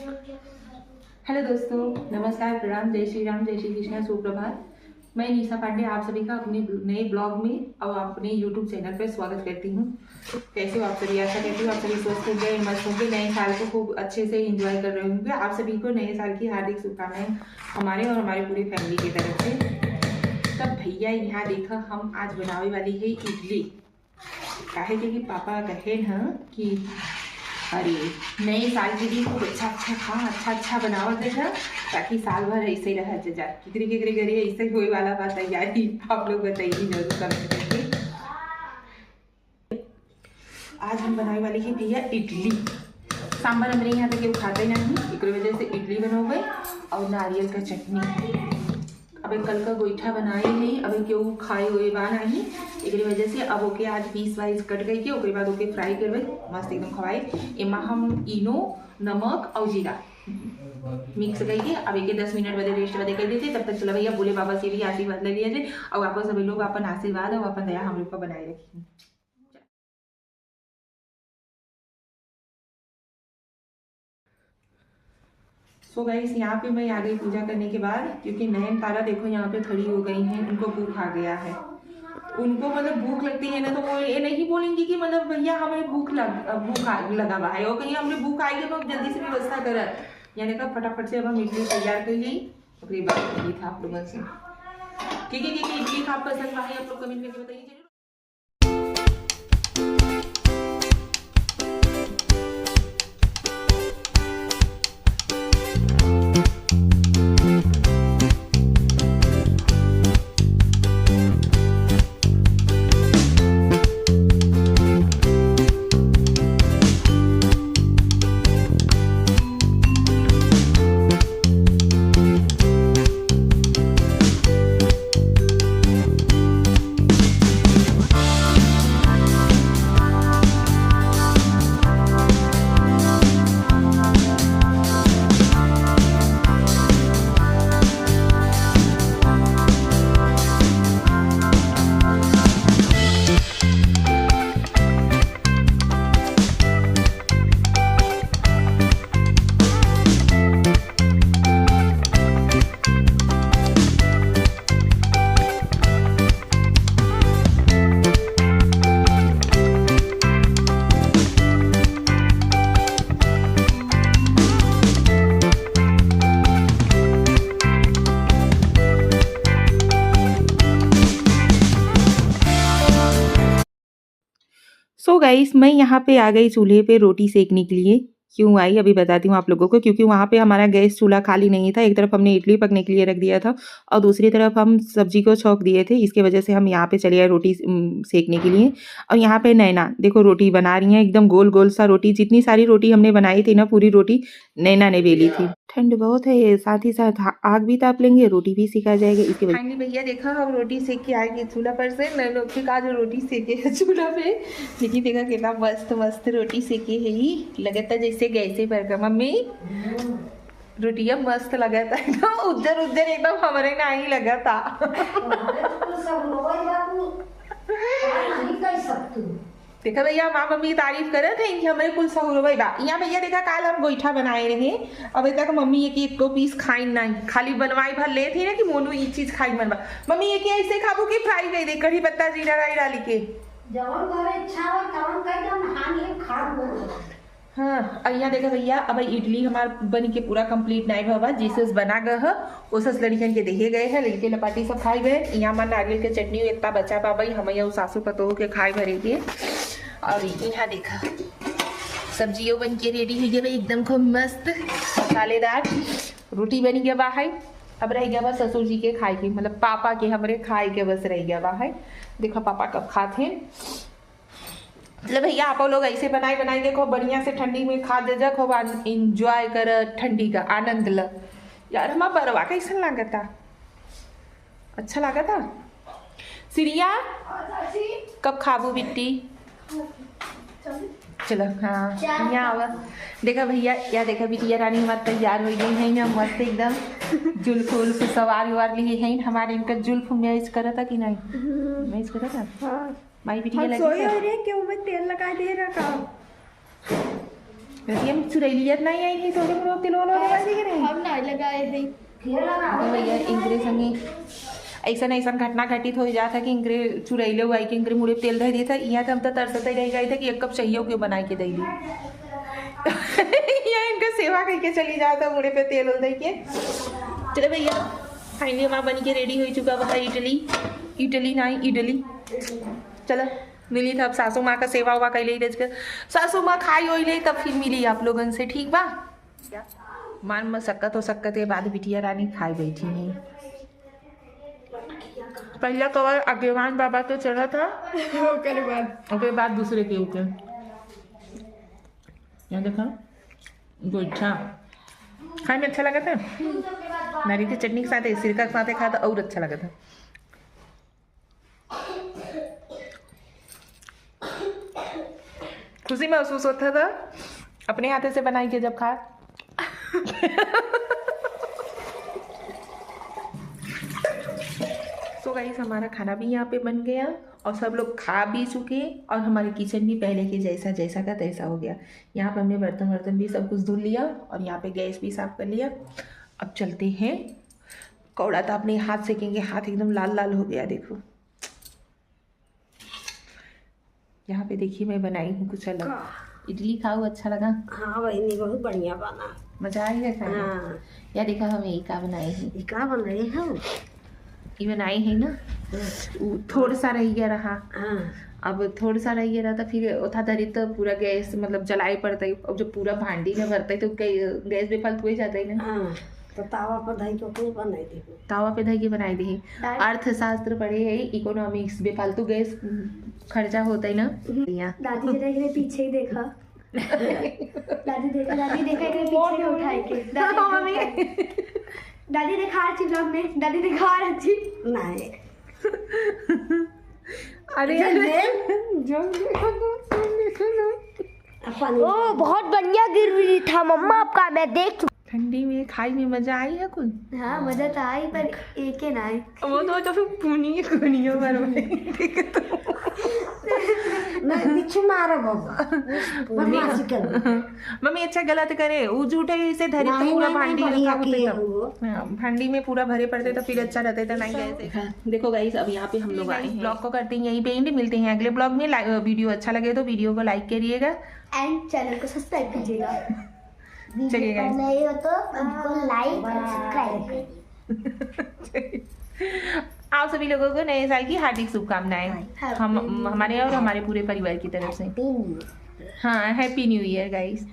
Hello दोस्तों, नमस्कार, प्रणाम, जय श्री राम, जय श्री कृष्ण, सुप्रभात। मैं निशा पांडे आप सभी का अपने नए ब्लॉग में और अपने यूट्यूब चैनल पर स्वागत करती हूँ। कैसे हो आप सभी? आशा करती हूँ आप सभी स्वस्थ होंगे, मस्त होंगे, नए साल को खूब अच्छे से एंजॉय कर रहे होंगे। आप सभी को नए साल की हार्दिक शुभकामनाएं हमारे और हमारी पूरी फैमिली की तरफ से। तब भैया यहाँ देखा हम आज बनाने वाली है इडली। काहे क्योंकि पापा कहे हैं कि अरे नए साल के दिन खूब अच्छा खा, अच्छा बनावल देखा, ताकि साल भर ऐसे ही रह जाए। कितने घरे ऐसे होए वाला बात तैयारी आप लोग बताइए जरूर कमेंट करके। आज हम बनाने वाले हैं भैया इडली। सांभर हमारे यहाँ पे केहू खाते नहीं, एक वजह से इडली बनोगे और नारियल का चटनी। अबे कल का गोईठा बनाए नहीं, अबे केहू खाए हुए बा नहीं, एक वजह से अब ओके आज पीस वाइज कट गई के ओके बाद ओके फ्राई करवे मस्त एकदम खवाए। एमा हम इनो, नमक और जीरा मिक्स करके अब एक 10 मिनट बदे रेस्ट बदे कर देते। तब तक चला भैया बोले बाबा से भी आशीर्वाद ले लिया जाए और वापस सभी लोग अपन आशीर्वाद और अपन दया हम लोग को बनाए रखी। सो गाइस, यहाँ पे मैं आ गई पूजा करने के बाद, क्योंकि नयन तारा देखो यहाँ पे खड़ी हो गई हैं, उनको भूख आ गया है। उनको मतलब भूख लगती है ना, तो वो ये नहीं बोलेंगी कि मतलब भैया हमें भूख लगा हुआ है, और कहीं हमें भूख आएगी तो जल्दी से व्यवस्था कर। यहाँ देखा फटाफट से अब हम इडली तैयार कर ली। ओके बात था आप लोगों से ठीक है कि इडली खा पसंद आए आप लोग कमेंट करके बताइए जरूर। सो गाइस, मैं यहाँ पे आ गई चूल्हे पे रोटी सेकने के लिए। क्यों आई अभी बताती हूँ आप लोगों को, क्योंकि वहाँ पे हमारा गैस चूल्हा खाली नहीं था। एक तरफ हमने इडली पकने के लिए रख दिया था और दूसरी तरफ हम सब्जी को छौंक दिए थे। इसके वजह से हम यहाँ पे चले आए रोटी सेकने के लिए। और यहाँ पे नैना देखो रोटी बना रही हैं, एकदम गोल गोल सा रोटी। जितनी सारी रोटी हमने बनाई थी ना, पूरी रोटी नैना ने बेली थी। ठंड बहुत है, साथ ही साथ आग भी ताप लेंगे, रोटी भी सिका जाएगी। इसके वजह फाइनली भैया देखा हम रोटी सेक के आएंगे चूल्हा पर से। मैं लोग के आज रोटी सेके है चूल्हा पे, लेकिन देखा कितना मस्त मस्त रोटी सेके है। ही लगता जैसे गैसे पर का मम्मी रोटिया मस्त लगा था एकदम उधर उधर एकदम हमारे ना ही लगा था। देखा भैया माँ मम्मी की तारीफ करे थे कि हमारे कुल सहूर भाई बा। यहाँ भैया देखा काल हम गोईठा बनाए रहे, अभी तक मम्मी ये कि एक दो पीस खाई नहीं, खाली बनवाई भर ले थी ना कि मोनू ये चीज खाई बनवा। मम्मी ये कि ऐसे खाबो कि फ्राई कर दे कढ़ी पत्ता जीरा राई डाली के। हाँ, और यहाँ देखा भैया अब इडली हमार बन के पूरा कंप्लीट नहीं हुआ, जिसे बना गए है उस लड़कन के देखे गए हैं, लड़के लपाटी सब खाए गए। यहाँ हमारे नारियल के चटनी इतना बचा पा भाई हम यहाँ सासू पतोह के खाए भरे के। और यहाँ देखा सब्जियों बन के रेडी हो गया एकदम खूब मस्त मसालेदार रोटी बन गया बा है। अब रह गया बा ससुर जी के खाए के, मतलब पापा के हमारे खाए के बस रह गया बा है। देखो पापा कब खाते हैं। मतलब भैया आप लोग ऐसे बनाए के खूब बढ़िया से ठंडी में खा दे जा, खूब इंजॉय कर, ठंडी का आनंद ल। यार हमारा बरवा कैसा लगा था? अच्छा लगा था। सिरिया कब खाबू बिट्टी? चलो हाँ यहाँ आवा। देखा भैया या देखा बिटिया रानी हमारे तैयार हो गई है ना मस्त एकदम जुल्फ उल्फ सवार वार लिए है हमारे। इनका जुल्फ मैच करा था कि नहीं? मैच करा था। हाँ। माई बिटिया लगी है। क्यों मैं तेल लगा दे रखा वैसे हम चुरैलियत नहीं आई नहीं थोड़े लोग तिलो लो लगाए के नहीं हम नहीं लगाए हैं। तो भैया इंग्रे संगे ऐसा घटना घटित हो जाता कि इंग्रे चुरैले हुआ कि इंग्रे मुड़े तेल धर दिया था यहाँ तो हम तो तरसते रह गए थे कि 1 कप चाहिए क्यों बना के दी यहाँ इनका सेवा करके चली जाता मुड़े पे तेल उल दे के। चलो भैया फाइनली हमारा बन के रेडी हो चुका बता इडली नहीं इडली। चलो मिली था अब सासू माँ का सेवा हुआ कैले रज कर सासू माँ खाई हो ले तब फिर मिली आप लोगन से ठीक बा। मान मशक्कत हो सक्कत के बाद बिटिया रानी खाई बैठी नहीं। पहला कवर अग्रवान बाबा के चढ़ा था उसके बाद दूसरे के ऊपर यहाँ देखा गोइठा खाने में अच्छा लगा था। नारियल की चटनी के साथ सिरका के साथ खाया था और अच्छा लगा था। खुशी महसूस होता था अपने हाथे से बनाई के जब खा। तो गाइस हमारा खाना भी यहाँ पे बन गया और सब लोग खा भी चुके और हमारे किचन भी पहले के जैसा का तैसा हो गया। यहाँ पे हमने बर्तन भी सब कुछ धुल लिया और यहाँ पे गैस भी साफ कर लिया। अब चलते हैं कौड़ा तो अपने हाथ सेकेंगे, हाथ एकदम लाल लाल हो गया देखो। यहाँ पे देखिए मैं बनाई हूँ कुछ अलग इडली खाओ अच्छा लगा। हाँ बहनी बहुत बढ़िया बना मजा आई है खाने। हाँ। या देखा हम यही का बनाए हैं क्या बन रही है ये बनाई है ना थोड़ा सा रह गया रहा। हाँ। अब थोड़ा सा रह गया रहा था फिर उठा धरी तो पूरा गैस मतलब जलाई पड़ता है। अब जब पूरा भांडी में भरता है तो गैस बेफालतू ही जाता है ना। हाँ। तो तावा पर धई को कोई बनाई दी तावा पे धई के बनाई दी। अर्थशास्त्र पढ़े है इकोनॉमिक्स बेफालतू गैस खर्चा होता है ना। दादी के देख रहे पीछे ही देखा दादी देखा एक पीछे ही उठाई के दादी देखा हर चीज में दादी देखा हर चीज नहीं। अरे ओ बहुत बढ़िया गिर रही था मम्मा आपका मैं देख चुका। ठंडी में खाई में मजा आई है कुछ। हाँ मजा तो आई पर एक ही ना आई। वो तो फिर पुनियो ठीक है तो मैं पीछे मारा बाबा बदमाशी कर। मम्मी अच्छा गलत करे वो झूठे से धरे तो पूरा भांडी रखा होते तब भांडी में पूरा भरे पड़ते तो फिर अच्छा रहते तो नहीं गए। देखो गाइस अब यहाँ पे हम लोग आए हैं ब्लॉग को करते हैं यहीं पे एंड। मिलते हैं अगले ब्लॉग में। वीडियो अच्छा लगे तो वीडियो को लाइक करिएगा एंड चैनल को सब्सक्राइब कीजिएगा। चलिए गाइस नहीं हो तो हमको लाइक और सब्सक्राइब। आप सभी लोगों को नए साल की हार्दिक शुभकामनाएं हम हमारे और हमारे पूरे परिवार की तरफ से। हाँ हैप्पी न्यू ईयर गाइस।